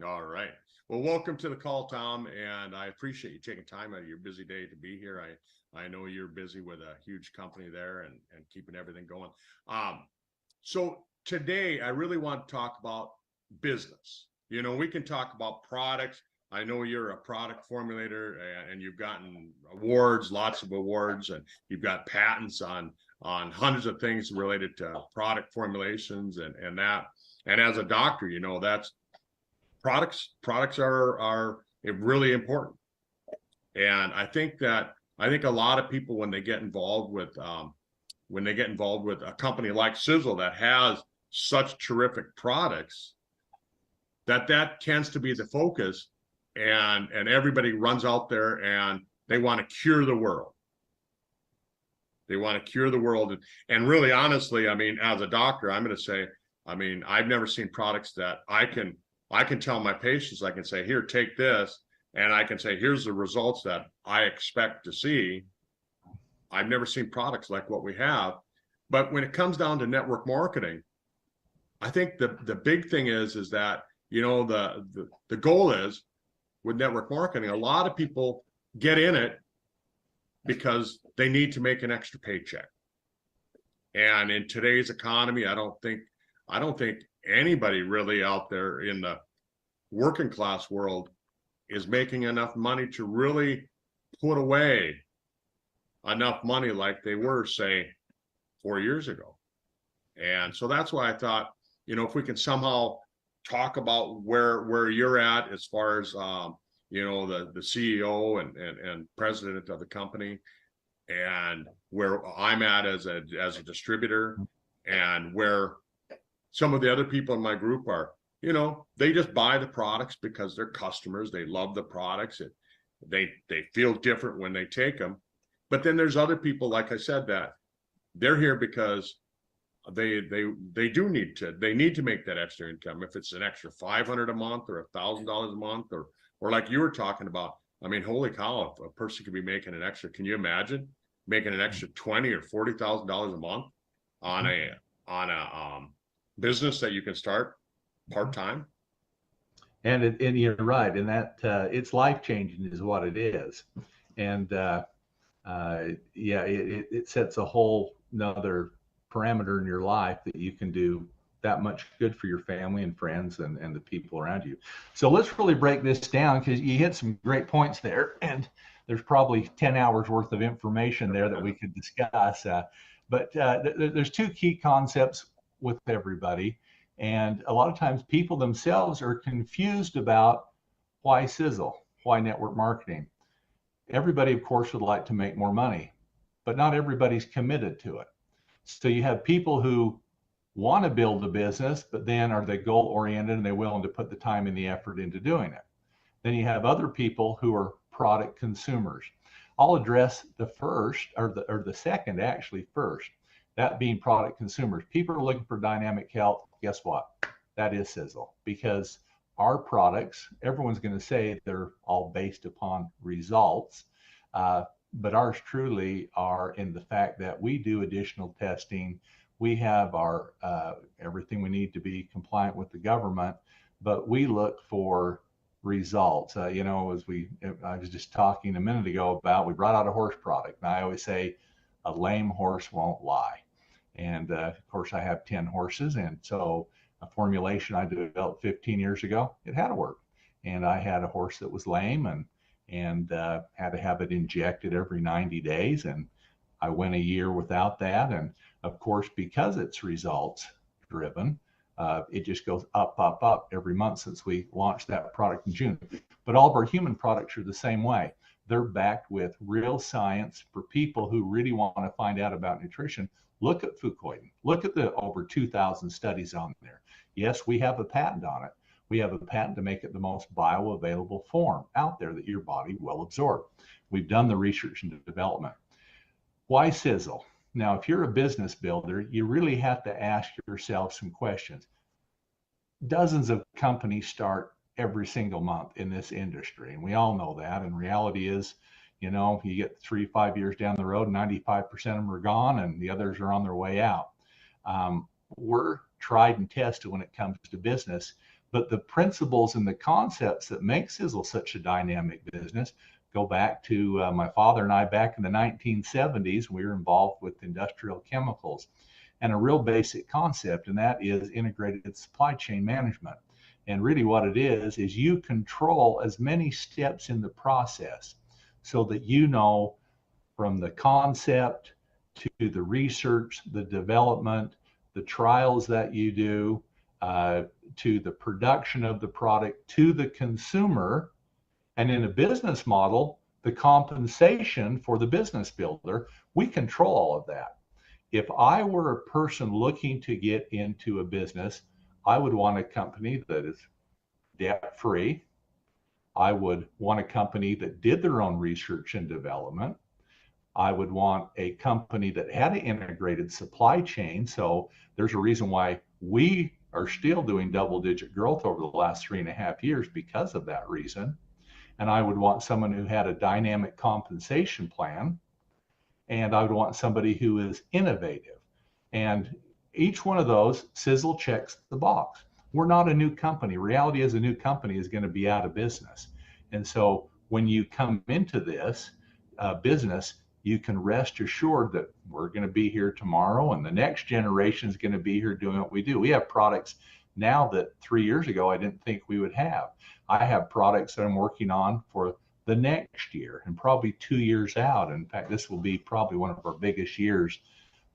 All right. Well, welcome to the call, Tom, and I appreciate you taking time out of your busy day to be here. I know you're busy with a huge company there and keeping everything going. So today I really want to talk about business. We can talk about products. I know you're a product formulator and you've gotten awards, lots of awards, and you've got patents on hundreds of things related to product formulations and that. And as a doctor, that's products are really important. And I think a lot of people when they get involved with a company like Sisel that has such terrific products, that tends to be the focus, and everybody runs out there and they want to cure the world. They want to cure the world. And really, honestly, I mean, as a doctor, I'm going to say, I mean, I've never seen products that I can tell my patients, I can say, here, take this. And I can say, here's the results that I expect to see. I've never seen products like what we have. But when it comes down to network marketing, I think the big thing is that, the goal is with network marketing, a lot of people get in it because they need to make an extra paycheck. And in today's economy, I don't think anybody really out there in the working class world is making enough money to really put away enough money like they were, say, 4 years ago. And so that's why I thought, if we can somehow talk about where you're at as far as the CEO and president of the company, and where I'm at as a distributor, and where some of the other people in my group are, they just buy the products because they're customers. They love the products. They feel different when they take them. But then there's other people, like I said, that they're here because they need to make that extra income. If it's an extra $500 a month or $1,000 a month, or like you were talking about, I mean, holy cow, if a person could be making an extra, can you imagine making an extra $20,000 or $40,000 a month on a business that you can start part-time? And you're right, and that it's life-changing is what it is. And it sets a whole another parameter in your life that you can do that much good for your family and friends and the people around you. So let's really break this down, because you hit some great points there, and there's probably 10 hours worth of information there that we could discuss. But there's two key concepts with everybody. And a lot of times people themselves are confused about why Sisel, why network marketing. Everybody, of course, would like to make more money, but not everybody's committed to it. So you have people who want to build a business, but then are they goal oriented and they're willing to put the time and the effort into doing it. Then you have other people who are product consumers. I'll address the first or the second actually first, that being product consumers. People are looking for dynamic health. Guess what? That is Sisel, because our products, everyone's going to say they're all based upon results. But ours truly are in the fact that we do additional testing. We have our everything we need to be compliant with the government, but we look for results. I was just talking a minute ago about, we brought out a horse product, and I always say a lame horse won't lie. And of course, I have 10 horses, and so a formulation I developed 15 years ago, it had to work. And I had a horse that was lame and had to have it injected every 90 days. And I went a year without that. And of course, because it's results driven, it just goes up, up, up every month since we launched that product in June. But all of our human products are the same way. They're backed with real science for people who really want to find out about nutrition. Look at Fucoidan. Look at the over 2,000 studies on there. Yes, we have a patent on it. We have a patent to make it the most bioavailable form out there that your body will absorb. We've done the research and development. Why Sisel? Now, if you're a business builder, you really have to ask yourself some questions. Dozens of companies start every single month in this industry, and we all know that. And reality is, you get 3-5 years down the road, 95% of them are gone, and the others are on their way out. We're tried and tested when it comes to business. But the principles and the concepts that make Sisel such a dynamic business go back to my father and I back in the 1970s. We were involved with industrial chemicals and a real basic concept, and that is integrated supply chain management. And really what it is you control as many steps in the process so that you know from the concept to the research, the development, the trials that you do, to the production of the product to the consumer. And in a business model, the compensation for the business builder, we control all of that. If I were a person looking to get into a business, I would want a company that is debt free. I would want a company that did their own research and development. I would want a company that had an integrated supply chain. So there's a reason why we are still doing double-digit growth over the last 3.5 years because of that reason. And I would want someone who had a dynamic compensation plan. And I would want somebody who is innovative. And each one of those, Sisel checks the box. We're not a new company. Reality is a new company is going to be out of business. And so when you come into this business, you can rest assured that we're going to be here tomorrow and the next generation is going to be here doing what we do. We have products now that 3 years ago I didn't think we would have. I have products that I'm working on for the next year and probably 2 years out. In fact, this will be probably one of our biggest years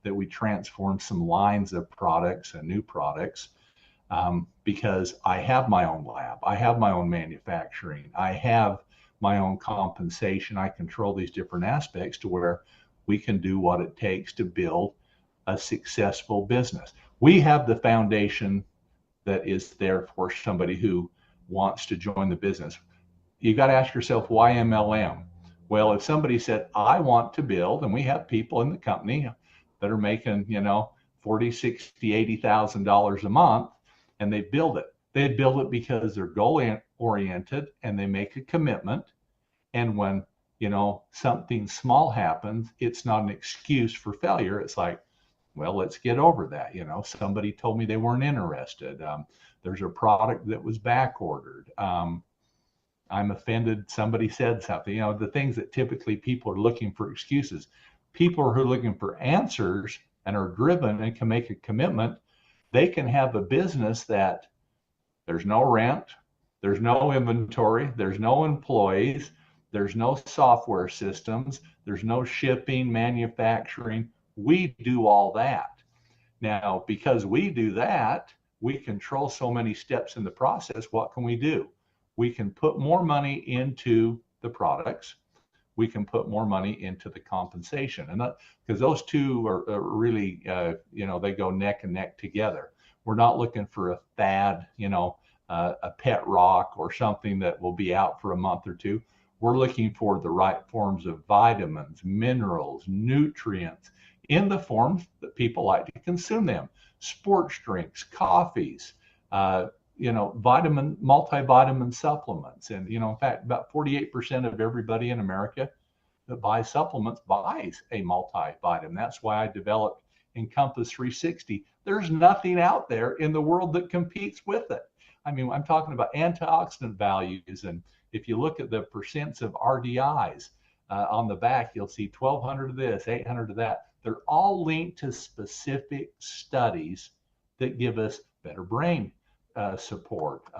that we transform some lines of products and new products, because I have my own lab, I have my own manufacturing, I have my own compensation. I control these different aspects to where we can do what it takes to build a successful business. We have the foundation that is there for somebody who wants to join the business. You got to ask yourself, why MLM? Well, if somebody said, I want to build, and we have people in the company that are making, $40, $60, $80,000 a month, and they build it. They build it because they're goal oriented and they make a commitment. And when, something small happens, it's not an excuse for failure. It's like, well, let's get over that. Somebody told me they weren't interested. There's a product that was back ordered. I'm offended. Somebody said something, the things that typically people are looking for excuses. People who are looking for answers and are driven and can make a commitment, they can have a business that there's no rent, there's no inventory, there's no employees, there's no software systems, there's no shipping, manufacturing. We do all that. Now, because we do that, we control so many steps in the process. What can we do? We can put more money into the products. We can put more money into the compensation. And that, because those two are really, they go neck and neck together. We're not looking for a fad, a pet rock or something that will be out for a month or two. We're looking for the right forms of vitamins, minerals, nutrients in the forms that people like to consume them. Sports drinks, coffees, multivitamin supplements. And, in fact, about 48% of everybody in America that buys supplements buys a multivitamin. That's why I developed Encompass 360. There's nothing out there in the world that competes with it. I mean, I'm talking about antioxidant values. And if you look at the percents of RDIs on the back, you'll see 1,200 of this, 800 of that. They're all linked to specific studies that give us better brain support,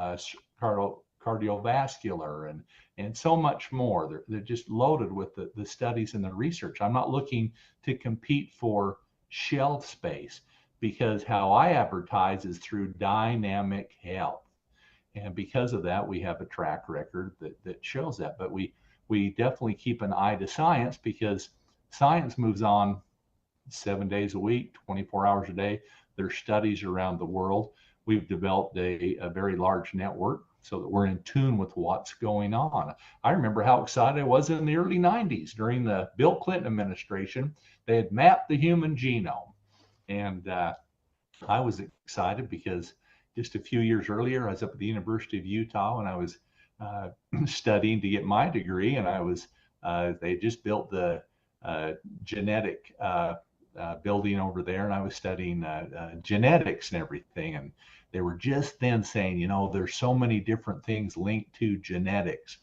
cardiovascular, and so much more. They're just loaded with the studies and the research. I'm not looking to compete for shelf space, because how I advertise is through dynamic health. And because of that, we have a track record that shows that. But we definitely keep an eye to science, because science moves on 7 days a week, 24 hours a day. There's studies around the world. We've developed a very large network so that we're in tune with what's going on. I remember how excited I was in the early 90s during the Bill Clinton administration. They had mapped the human genome. And I was excited because just a few years earlier, I was up at the University of Utah and I was studying to get my degree. And I was, they just built the genetic building over there, and I was studying genetics and everything. And they were just then saying, there's so many different things linked to genetics.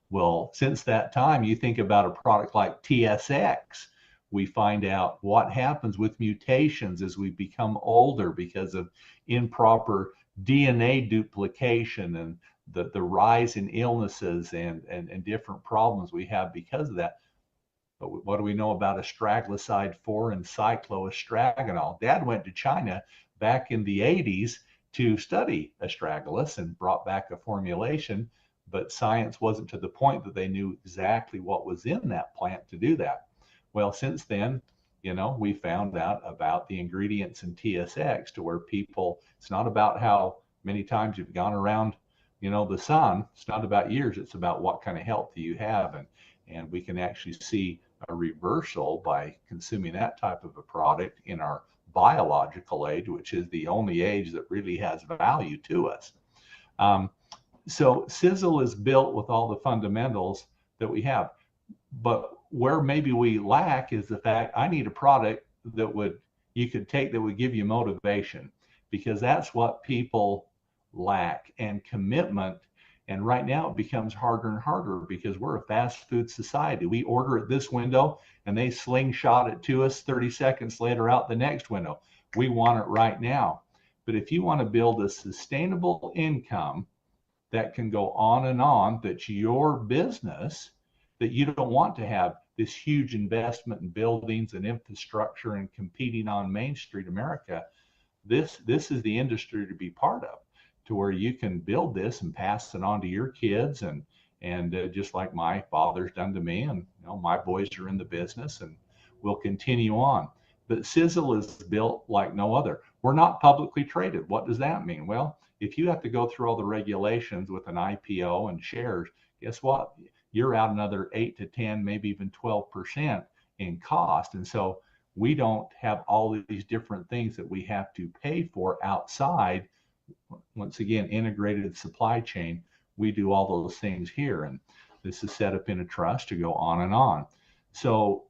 Well, since that time, you think about a product like TSX, we find out what happens with mutations as we become older because of improper DNA duplication and the rise in illnesses and different problems we have because of that. But what do we know about astragaloside 4 and cycloestragonol? Dad went to China back in the 80s to study astragalus and brought back a formulation, but science wasn't to the point that they knew exactly what was in that plant to do that. Well, since then, we found out about the ingredients in TSX to where people, it's not about how many times you've gone around, the sun. It's not about years. It's about what kind of health do you have. And we can actually see a reversal by consuming that type of a product in our biological age, which is the only age that really has value to us. So Sisel is built with all the fundamentals that we have. But where maybe we lack is the fact I need a product that you could take that would give you motivation, because that's what people lack, and commitment. And right now it becomes harder and harder because we're a fast food society. We order at this window and they slingshot it to us 30 seconds later out the next window. We want it right now. But if you want to build a sustainable income that can go on and on, that's your business, that you don't want to have this huge investment in buildings and infrastructure and competing on Main Street America, this is the industry to be part of, to where you can build this and pass it on to your kids, and just like my father's done to me, and my boys are in the business and will continue on. But Sisel is built like no other. We're not publicly traded. What does that mean? Well, if you have to go through all the regulations with an IPO and shares, guess what? You're out another 8 to 10, maybe even 12% in cost. And so we don't have all of these different things that we have to pay for outside. Once again, integrated supply chain. We do all those things here, and this is set up in a trust to go on and on. So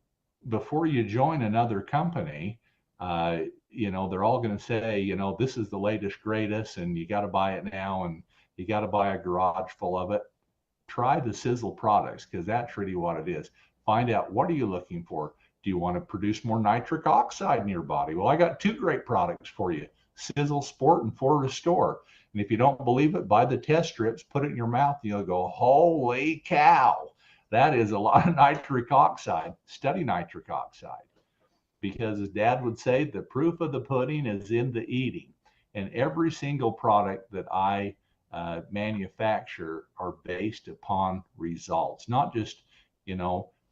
before you join another company, they're all going to say, this is the latest, greatest, and you got to buy it now, and you got to buy a garage full of it. Try the Sisel products, because that's really what it is. Find out, what are you looking for? Do you want to produce more nitric oxide in your body? Well, I got 2 great products for you, Sisel Sport and 4 Restore. And if you don't believe it, buy the test strips, put it in your mouth, and you'll go, holy cow, that is a lot of nitric oxide. Study nitric oxide, because as Dad would say, the proof of the pudding is in the eating. And every single product that I manufacture are based upon results, not just,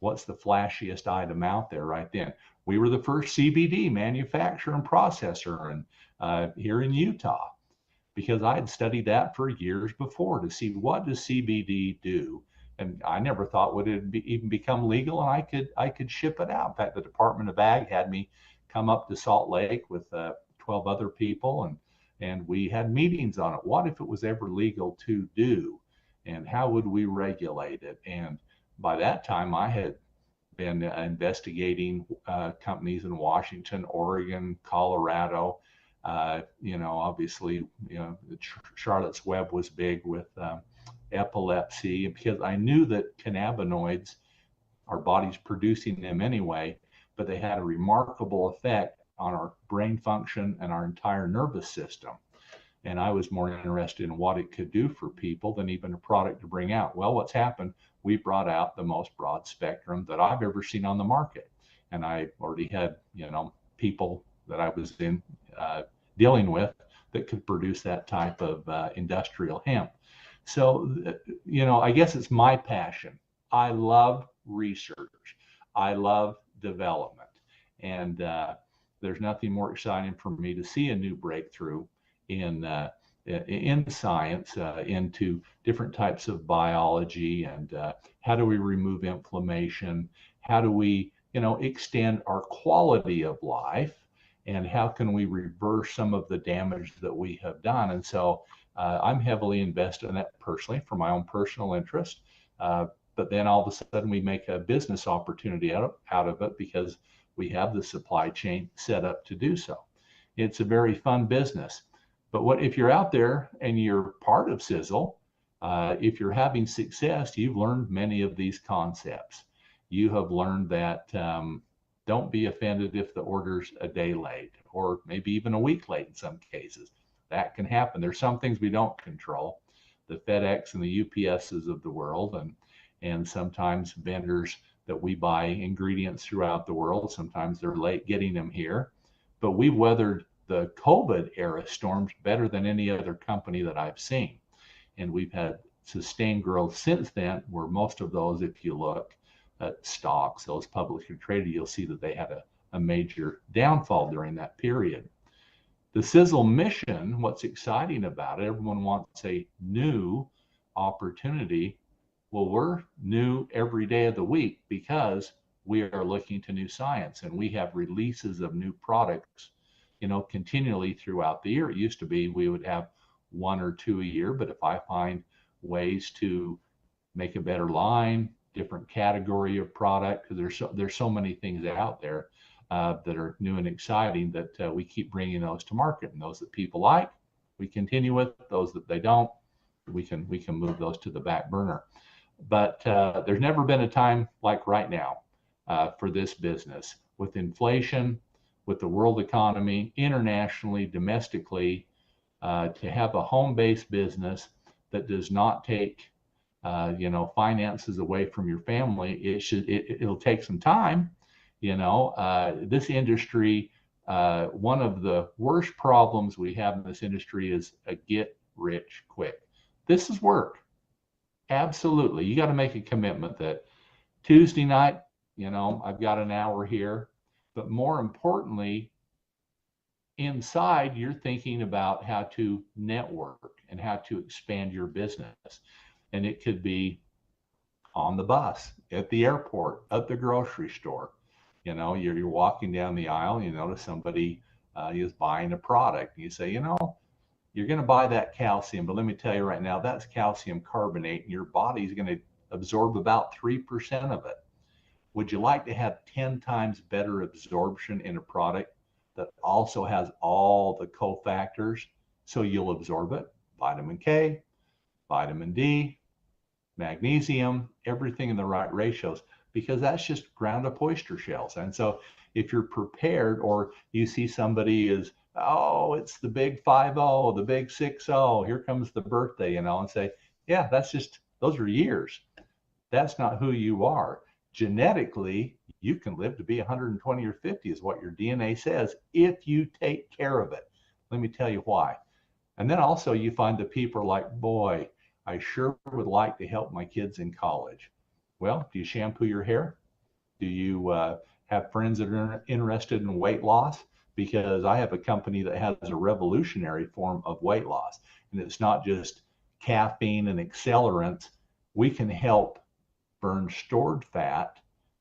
what's the flashiest item out there right then. We were the first CBD manufacturer and processor here in Utah, because I had studied that for years before to see, what does CBD do? And I never thought would it even become legal, and I could ship it out. In fact, the Department of Ag had me come up to Salt Lake with 12 other people, and we had meetings on it. What if it was ever legal to do, and how would we regulate it? And by that time, I had been investigating companies in Washington, Oregon, Colorado. Obviously, Charlotte's Web was big with epilepsy, because I knew that cannabinoids, our body's producing them anyway, but they had a remarkable effect on our brain function and our entire nervous system. And I was more interested in what it could do for people than even a product to bring out. Well, what's happened? We brought out the most broad spectrum that I've ever seen on the market. And I already had, people that I was dealing with that could produce that type of industrial hemp. So, I guess it's my passion. I love research. I love development. And there's nothing more exciting for me to see a new breakthrough in science into different types of biology, and how do we remove inflammation? How do we, extend our quality of life? And how can we reverse some of the damage that we have done? And so I'm heavily invested in that personally for my own personal interest. But then all of a sudden we make a business opportunity out of it, because We have the supply chain set up to do so. It's a very fun business. But what if you're out there and you're part of Sisel, if you're having success, you've learned many of these concepts. You have learned that don't be offended if the order's a day late or maybe even a week late in some cases. That can happen. There's some things we don't control, the FedEx and the UPSs of the world, and sometimes vendors that we buy ingredients throughout the world. Sometimes they're late getting them here. But we've weathered the COVID era storms better than any other company that I've seen. And we've had sustained growth since then, where most of those, if you look at stocks, those publicly traded, you'll see that they had a major downfall during that period. The Sisel mission, what's exciting about it, everyone wants a new opportunity. Well, we're new every day of the week because we are looking to new science, and we have releases of new products, continually throughout the year. It used to be we would have 1 or 2 a year, but if I find ways to make a better line, different category of product, because there's so many things out there that are new and exciting that we keep bringing those to market, and those that people like, we continue with. Those that they don't, we can move those to the back burner. But there's never been a time like right now for this business, with inflation, with the world economy, internationally, domestically, to have a home-based business that does not take finances away from your family. It'll take some time. This industry, one of the worst problems we have in this industry is a get rich quick. This is work. Absolutely. You got to make a commitment that Tuesday night, I've got an hour here, but more importantly, inside you're thinking about how to network and how to expand your business. And it could be on the bus, at the airport, at the grocery store. You're walking down the aisle and you notice somebody is buying a product. And you say, you're going to buy that calcium, but let me tell you right now, that's calcium carbonate, and your body's going to absorb about 3% of it. Would you like to have 10 times better absorption in a product that also has all the cofactors so you'll absorb it? Vitamin K, vitamin D, magnesium, everything in the right ratios, because that's just ground up oyster shells. And so if you're prepared, or you see somebody is, oh, it's the big 5-0, the big 6-0, here comes the birthday, and say, yeah, those are years. That's not who you are. Genetically, you can live to be 120 or 50 is what your DNA says if you take care of it. Let me tell you why. And then also you find the people are like, boy, I sure would like to help my kids in college. Well, do you shampoo your hair? Do you have friends that are interested in weight loss? Because I have a company that has a revolutionary form of weight loss. And it's not just caffeine and accelerants. We can help burn stored fat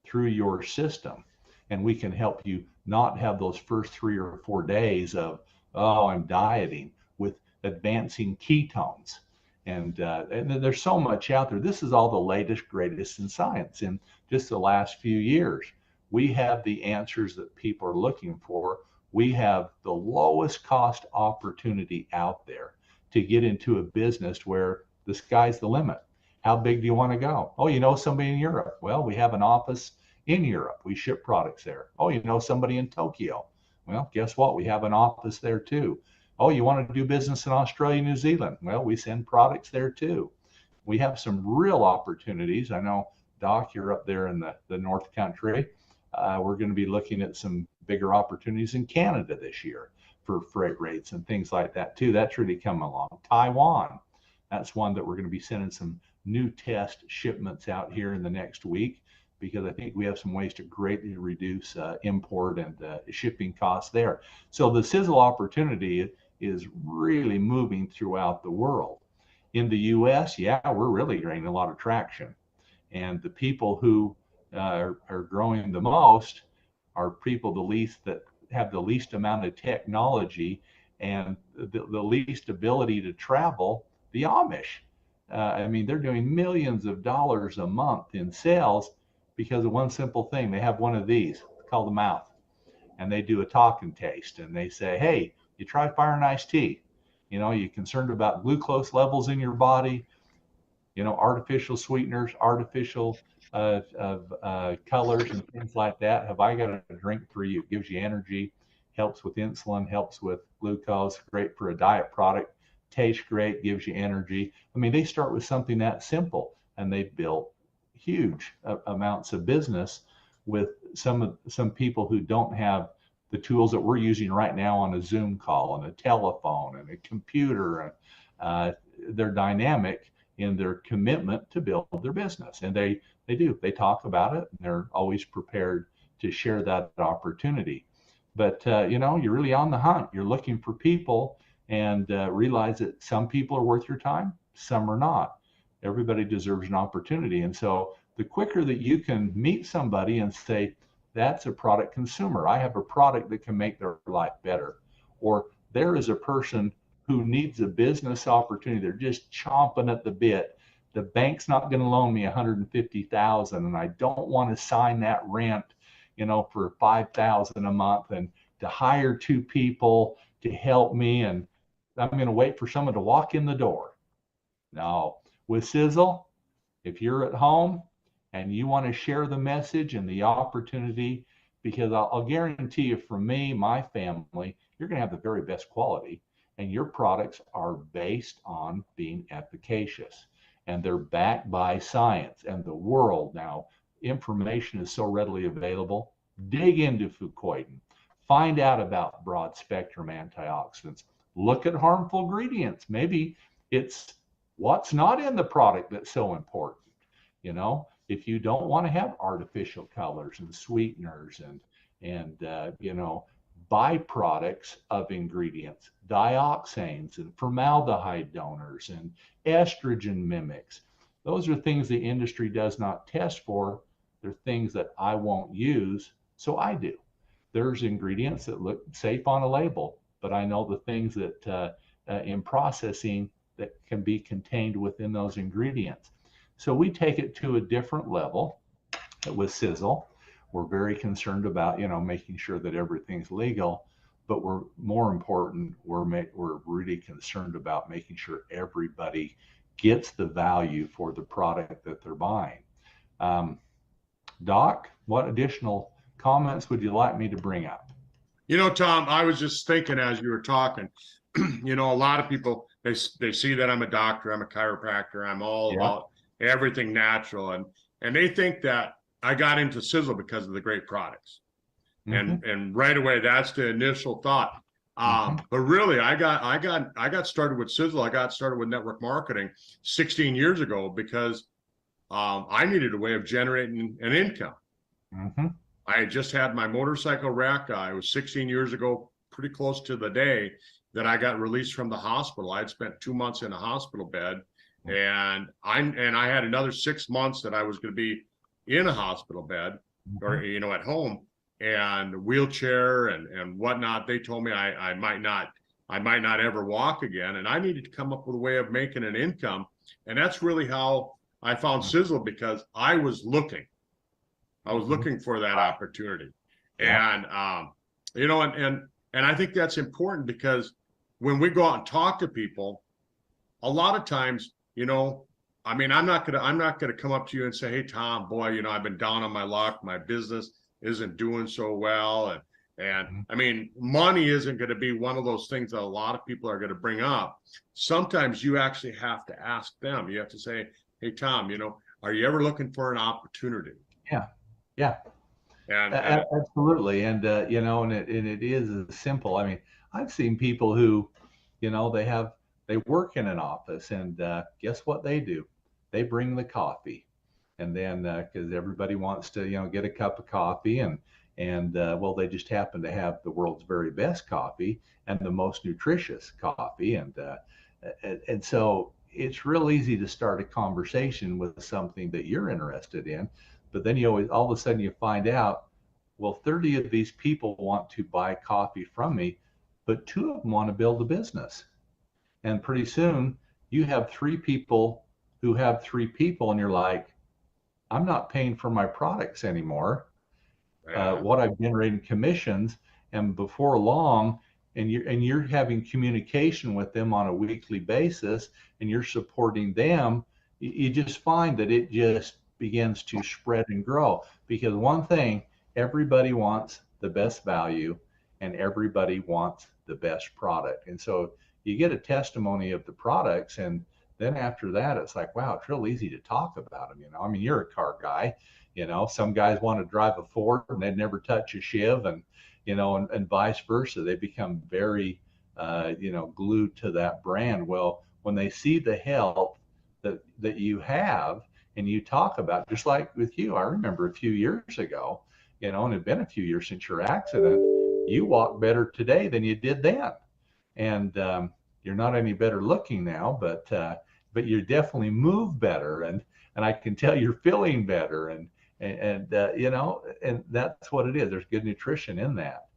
through your system. And we can help you not have those first 3 or 4 days of, oh, I'm dieting, with advancing ketones. And there's so much out there. This is all the latest, greatest in science. In just the last few years, we have the answers that people are looking for. We have the lowest cost opportunity out there to get into a business where the sky's the limit. How big do you want to go? Oh, somebody in Europe. Well, we have an office in Europe. We ship products there. Oh, somebody in Tokyo. Well, guess what? We have an office there too. Oh, you want to do business in Australia, New Zealand? Well, we send products there too. We have some real opportunities. I know, Doc, you're up there in the North Country. We're going to be looking at some bigger opportunities in Canada this year for freight rates and things like that too. That's really coming along. Taiwan, that's one that we're going to be sending some new test shipments out here in the next week, because I think we have some ways to greatly reduce import and shipping costs there. So the Sisel opportunity is really moving throughout the world. In the US, yeah, we're really gaining a lot of traction. And the people who are growing the most are people that have the least amount of technology and the least ability to travel, the Amish. They're doing millions of dollars a month in sales because of one simple thing. They have one of these called the mouth. and they do a talk and taste, and they say, hey, you try fire and iced tea. You concerned about glucose levels in your body, artificial sweeteners, artificial colors and things like that. Have I got a drink for you? It gives you energy, helps with insulin, helps with glucose, great for a diet product, tastes great, gives you energy. I mean, they start with something that simple, and they've built huge amounts of business with some people who don't have the tools that we're using right now on a Zoom call and a telephone and a computer. And they're dynamic in their commitment to build their business. And they talk about it, and they're always prepared to share that opportunity. But, you're really on the hunt. You're looking for people, and realize that some people are worth your time, some are not. Everybody deserves an opportunity. And so the quicker that you can meet somebody and say, that's a product consumer, I have a product that can make their life better, or there is a person who needs a business opportunity, they're just chomping at the bit. The bank's not going to loan me $150,000, and I don't want to sign that rent, for $5,000 a month, and to hire 2 people to help me, and I'm going to wait for someone to walk in the door. No, with Sisel, if you're at home and you want to share the message and the opportunity, because I'll guarantee you, from me, my family, you're going to have the very best quality, and your products are based on being efficacious, and they're backed by science and the world. Now, information is so readily available. Dig into fucoidan, find out about broad spectrum antioxidants, look at harmful ingredients. Maybe it's what's not in the product that's so important. If you don't want to have artificial colors and sweeteners and byproducts of ingredients, dioxanes and formaldehyde donors and estrogen mimics, those are things the industry does not test for. They're things that I won't use, so I do. There's ingredients that look safe on a label, but I know the things that in processing that can be contained within those ingredients. So we take it to a different level with Sisel. We're very concerned about, making sure that everything's legal, but we're more important, we're really concerned about making sure everybody gets the value for the product that they're buying. Doc, what additional comments would you like me to bring up? Tom, I was just thinking as you were talking, a lot of people, they see that I'm a doctor, I'm a chiropractor, I'm all about everything natural. And they think that I got into Sisel because of the great products. And right away, that's the initial thought. But really, I got started with Sisel. I got started with network marketing 16 years ago because I needed a way of generating an income. I had just had my motorcycle wreck. I was 16 years ago, pretty close to the day that I got released from the hospital. I had spent 2 months in a hospital bed, and I had another 6 months that I was going to be in a hospital bed, or at home, and wheelchair and whatnot. They told me I might not ever walk again, and I needed to come up with a way of making an income. And that's really how I found Sisel, because I was looking for that opportunity. And and I think that's important, because when we go out and talk to people, a lot of times, I'm not gonna come up to you and say, hey, Tom, boy, I've been down on my luck, my business isn't doing so well, and I mean, money isn't going to be one of those things that a lot of people are going to bring up. Sometimes you actually have to ask them. You have to say, hey, Tom, are you ever looking for an opportunity? Yeah. And absolutely. And and it is simple. I mean, I've seen people who, they work in an office, and guess what they do? They bring the coffee. And then because everybody wants to, get a cup of coffee, and well, they just happen to have the world's very best coffee and the most nutritious coffee. And so it's real easy to start a conversation with something that you're interested in. But then all of a sudden you find out, well, 30 of these people want to buy coffee from me, but 2 of them want to build a business. And pretty soon you have 3 people who have 3 people, and you're like, I'm not paying for my products anymore. Yeah. what I've generated commissions, and before long, and you're having communication with them on a weekly basis, and you're supporting them, you just find that it just begins to spread and grow. Because one thing, everybody wants the best value, and everybody wants the best product. And so you get a testimony of the products, and then after that, it's like, wow, it's real easy to talk about them. I mean, you're a car guy. Some guys want to drive a Ford and they'd never touch a Shiv, and and vice versa. They become very, glued to that brand. Well, when they see the health that you have and you talk about, just like with you, I remember a few years ago, and it'd been a few years since your accident, you walk better today than you did then. And you're not any better looking now, but you definitely move better, and I can tell you're feeling better, and and that's what it is. There's good nutrition in that.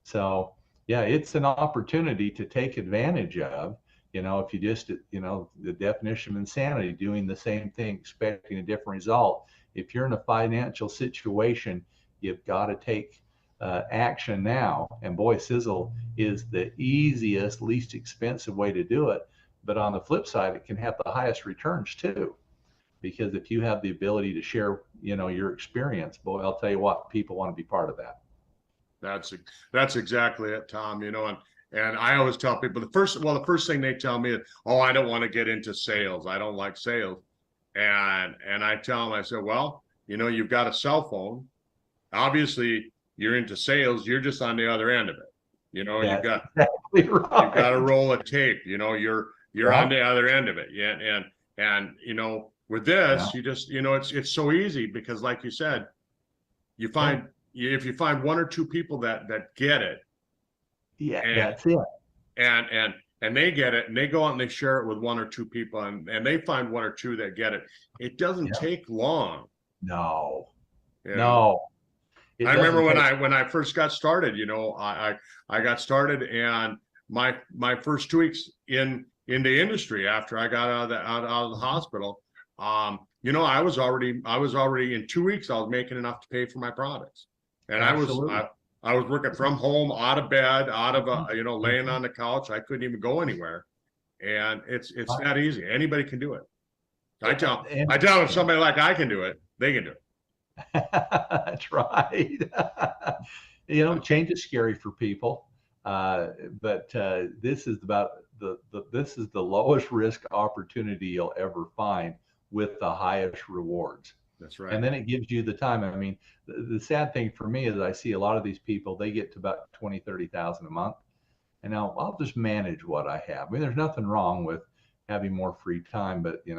So yeah, it's an opportunity to take advantage of. If you just, the definition of insanity, doing the same thing, expecting a different result. If you're in a financial situation, you've got to take action now. And boy, Sisel is the easiest, least expensive way to do it. But on the flip side, it can have the highest returns too. Because if you have the ability to share, your experience, boy, I'll tell you what, people want to be part of that. That's exactly it, Tom. And I always tell people the first thing they tell me is, oh, I don't want to get into sales. I don't like sales. And I tell them, I said, well, you've got a cell phone. Obviously, you're into sales. You're just on the other end of it. You've got exactly right. You've got a roll of tape. You're on the other end of it. Yeah, and with this, you just, it's so easy because, like you said, if you find one or two people that get it, that's it, and they get it, and they go out and they share it with one or two people, and they find one or two that get it. It doesn't take long. No. I remember when I first got started. I got started, and my first 2 weeks in the industry after I got out of the hospital. I was already in 2 weeks, I was making enough to pay for my products. And I was working from home, out of bed, laying on the couch. I couldn't even go anywhere. And it's that easy. Anybody can do it. I tell them somebody like I can do it, they can do it. That's right. Change is scary for people. But this is about this is the lowest risk opportunity you'll ever find with the highest rewards. That's right. And then it gives you the time. I mean, the sad thing for me is I see a lot of these people, they get to about 20, 30,000 a month. And now I'll just manage what I have. I mean, there's nothing wrong with having more free time, but they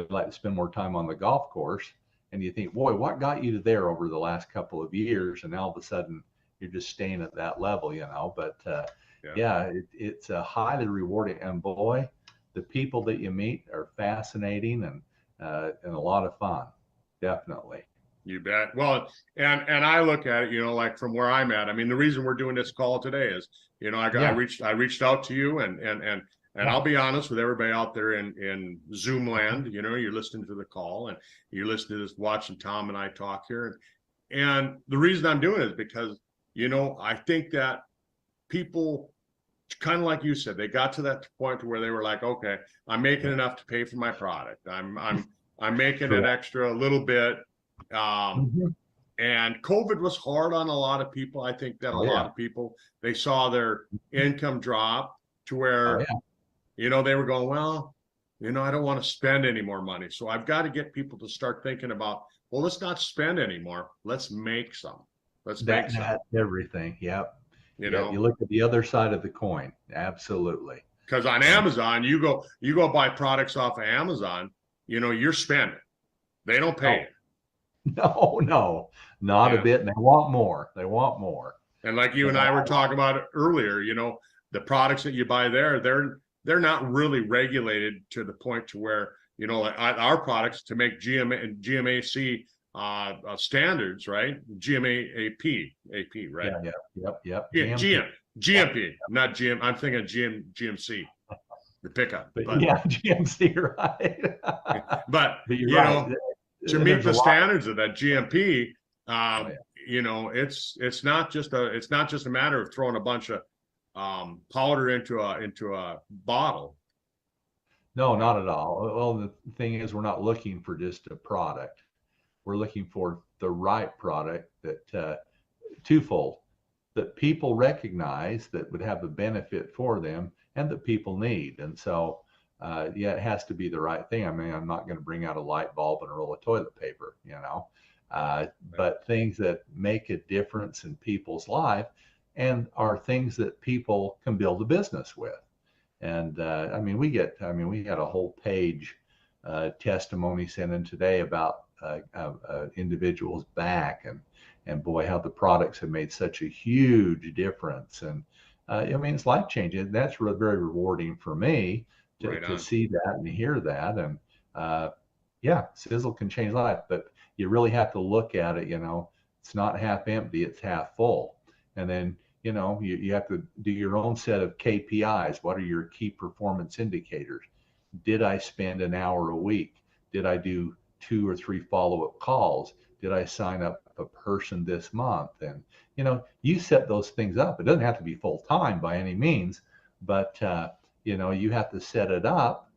like to spend more time on the golf course. And you think, boy, what got you to there over the last couple of years? And all of a sudden you're just staying at that level, but it's a highly rewarding, and boy, the people that you meet are fascinating and a lot of fun. Definitely. You bet. Well, and I look at it, like from where I'm at. I mean, the reason we're doing this call today is, I reached out to you, and I'll be honest with everybody out there in Zoom land. You're listening to the call, and you're listening to this, watching Tom and I talk here. And the reason I'm doing it is because, I think that people, kind of like you said, they got to that point where they were like, okay, I'm making enough to pay for my product. I'm making an extra a little bit. And COVID was hard on a lot of people. I think that a lot of people, they saw their income drop to where, they were going, well, I don't want to spend any more money. So I've got to get people to start thinking about, well, let's not spend anymore. Let's make some. That's everything. Yep. You look at the other side of the coin. Absolutely. Because on Amazon, you go buy products off of Amazon, you're spending. They don't pay you. No, not a bit. And they want more. And like you and I were talking about earlier, the products that you buy there, they're not really regulated to the point to where, like our products to make GMAC standards, right? AP, right? Yep. GMP, not GM. I'm thinking GMC, the pickup. But GMC, right? But you're right. To meet the standards of that GMP, it's not just a matter of throwing a bunch of powder into a bottle. No, not at all. Well, the thing is, we're not looking for just a product. We're looking for the right product that twofold, that people recognize that would have a benefit for them and that people need. And so, yeah, it has to be the right thing. I mean, I'm not going to bring out a light bulb and a roll of toilet paper, but things that make a difference in people's life and are things that people can build a business with. And we had a whole page testimony sent in today about individuals back, and boy, how the products have made such a huge difference. And it's life changing. That's really very rewarding for me to see that and hear that. And yeah, Sisel can change life, but you really have to look at it. It's not half empty; it's half full. And then you have to do your own set of KPIs. What are your key performance indicators? Did I spend an hour a week? Did I do 2 or 3 follow-up calls? Did I sign up a person this month? And you set those things up. It doesn't have to be full time by any means, but you have to set it up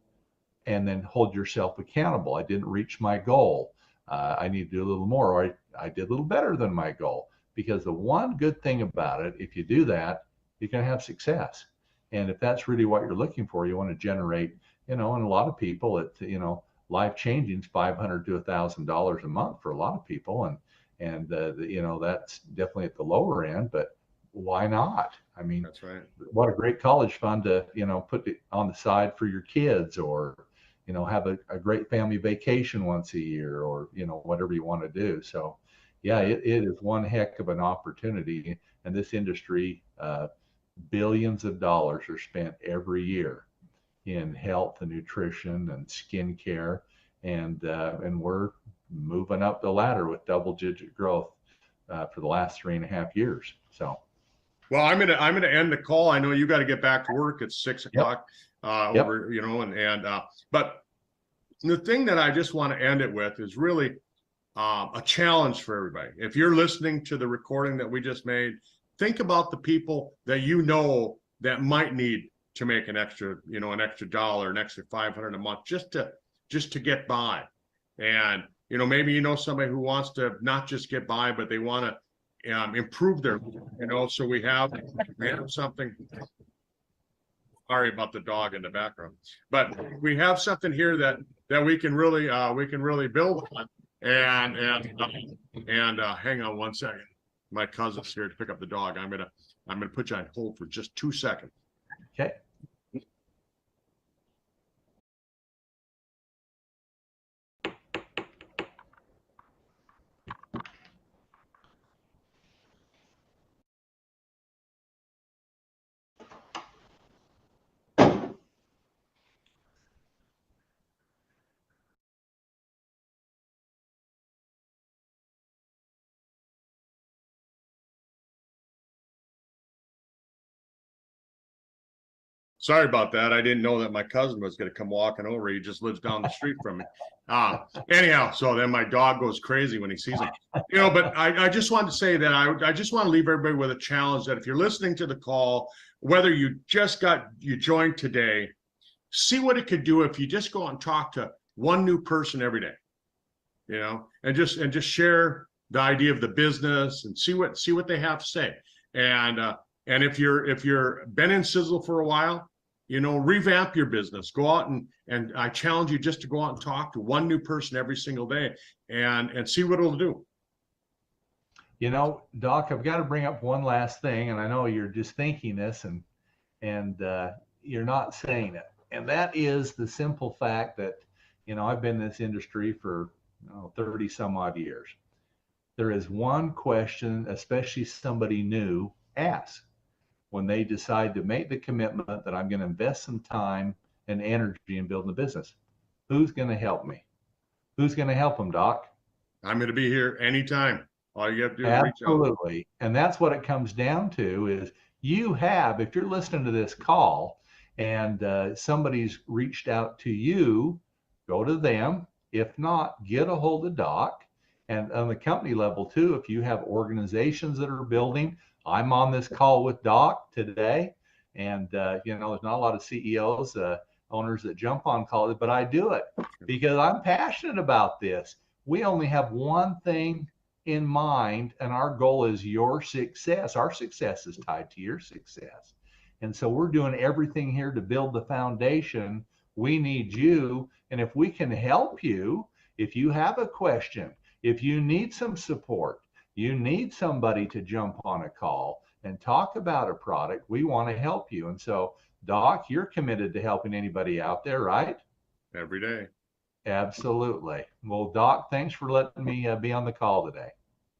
and then hold yourself accountable. I didn't reach my goal. I need to do a little more, or I did a little better than my goal. Because the one good thing about it, if you do that, you're going to have success. And if that's really what you're looking for, you want to generate, and a lot of people, life changing is $500 to $1,000 a month for a lot of people, and that's definitely at the lower end. But why not? I mean, that's right. What a great college fund to put it on the side for your kids, or have a great family vacation once a year, or whatever you want to do. So. Yeah, it is one heck of an opportunity. And this industry, billions of dollars are spent every year in health and nutrition and skincare, and we're moving up the ladder with double-digit growth for the last 3.5 years. So, well, I'm gonna end the call. I know you got to get back to work. It's 6 o'clock over, but the thing that I just want to end it with is really a challenge for everybody. If you're listening to the recording that we just made, think about the people that that might need to make an extra dollar, an extra $500 a month just to get by. And maybe somebody who wants to not just get by, but they want to improve their, so we have something. Sorry about the dog in the background, but we have something here that we can really build on. And hang on one second. My cousin's here to pick up the dog. I'm gonna put you on hold for just 2 seconds. Okay. Sorry about that. I didn't know that my cousin was going to come walking over. He just lives down the street from me. Anyhow, so then my dog goes crazy when he sees him. But I just wanted to say that I just want to leave everybody with a challenge that if you're listening to the call, whether you joined today, see what it could do if you just go out and talk to one new person every day, and just share the idea of the business and see what they have to say. And if you're been in Sisel for a while, revamp your business. Go out and I challenge you just to go out and talk to one new person every single day and see what it'll do. Doc, I've got to bring up one last thing, and I know you're just thinking this and you're not saying it. And that is the simple fact that, I've been in this industry for 30 some odd years. There is one question, especially somebody new, asks when they decide to make the commitment that I'm going to invest some time and energy in building a business. Who's going to help me? Who's going to help them, Doc? I'm going to be here anytime. All you have to do is reach out. Absolutely. And that's what it comes down to is if you're listening to this call and somebody's reached out to you, go to them. If not, get a hold of Doc And on the company level too, if you have organizations that are building, I'm on this call with Doc today, and you know, there's not a lot of CEOs, owners that jump on calls, but I do it because I'm passionate about this. We only have one thing in mind, and our goal is your success. Our success is tied to your success. And so we're doing everything here to build the foundation. We need you. And if we can help you, if you have a question, if you need some support, you need somebody to jump on a call and talk about a product, we want to help you. And so, Doc, you're committed to helping anybody out there, right? Every day. Absolutely. Well, Doc, thanks for letting me be on the call today.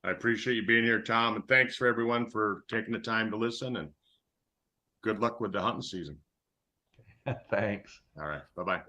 I appreciate you being here, Tom, and thanks for everyone for taking the time to listen, and good luck with the hunting season. Thanks. All right. Bye-bye.